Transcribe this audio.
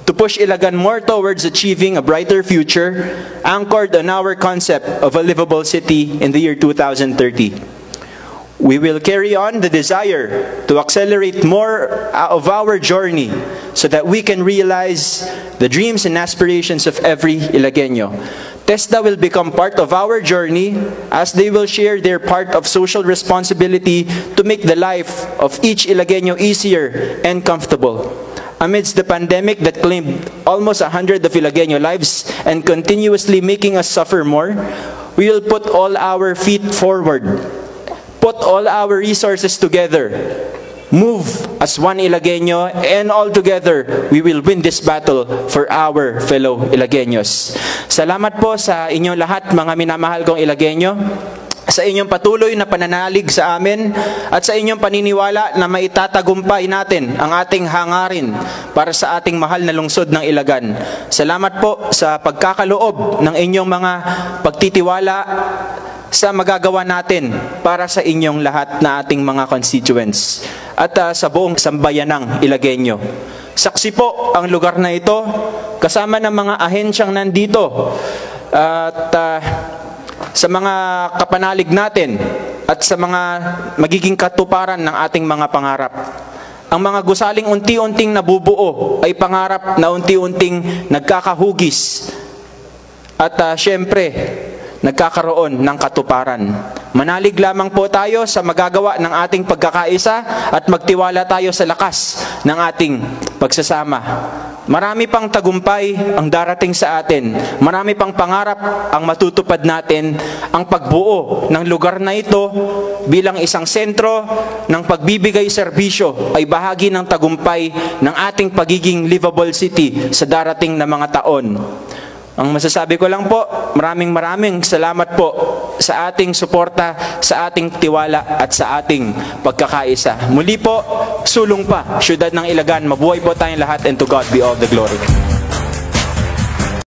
to push Ilagan more towards achieving a brighter future anchored on our concept of a livable city in the year 2030. We will carry on the desire to accelerate more of our journey so that we can realize the dreams and aspirations of every Ilagueño. TESDA will become part of our journey as they will share their part of social responsibility to make the life of each Ilagueño easier and comfortable. Amidst the pandemic that claimed almost 100 of Ilagueño lives and continuously making us suffer more, we will put all our feet forward, put all our resources together, move as one Ilagueño, and all together, we will win this battle for our fellow Ilagueños. Salamat po sa inyong lahat, mga minamahal kong Ilagueño, sa inyong patuloy na pananalig sa amin at sa inyong paniniwala na maitatagumpay natin ang ating hangarin para sa ating mahal na lungsod ng Ilagan. Salamat po sa pagkakaloob ng inyong mga pagtitiwala sa magagawa natin para sa inyong lahat na ating mga constituents at sa buong sambayanang Ilagueño. Saksi po ang lugar na ito kasama ng mga ahensyang nandito at sa mga kapanalig natin at sa mga magiging katuparan ng ating mga pangarap. Ang mga gusaling unti-unting nabubuo ay pangarap na unti-unting nagkakahugis at syempre nagkakaroon ng katuparan. Manalig lamang po tayo sa magagawa ng ating pagkakaisa at magtiwala tayo sa lakas ng ating pagsasama. Marami pang tagumpay ang darating sa atin. Marami pang pangarap ang matutupad natin. Ang pagbuo ng lugar na ito bilang isang sentro ng pagbibigay serbisyo ay bahagi ng tagumpay ng ating pagiging livable city sa darating na mga taon. Ang masasabi ko lang po, maraming salamat po sa ating suporta, sa ating tiwala at sa ating pagkakaisa. Muli po, sulong pa, siyudad ng Ilagan. Mabuhay po tayong lahat and to God be all the glory.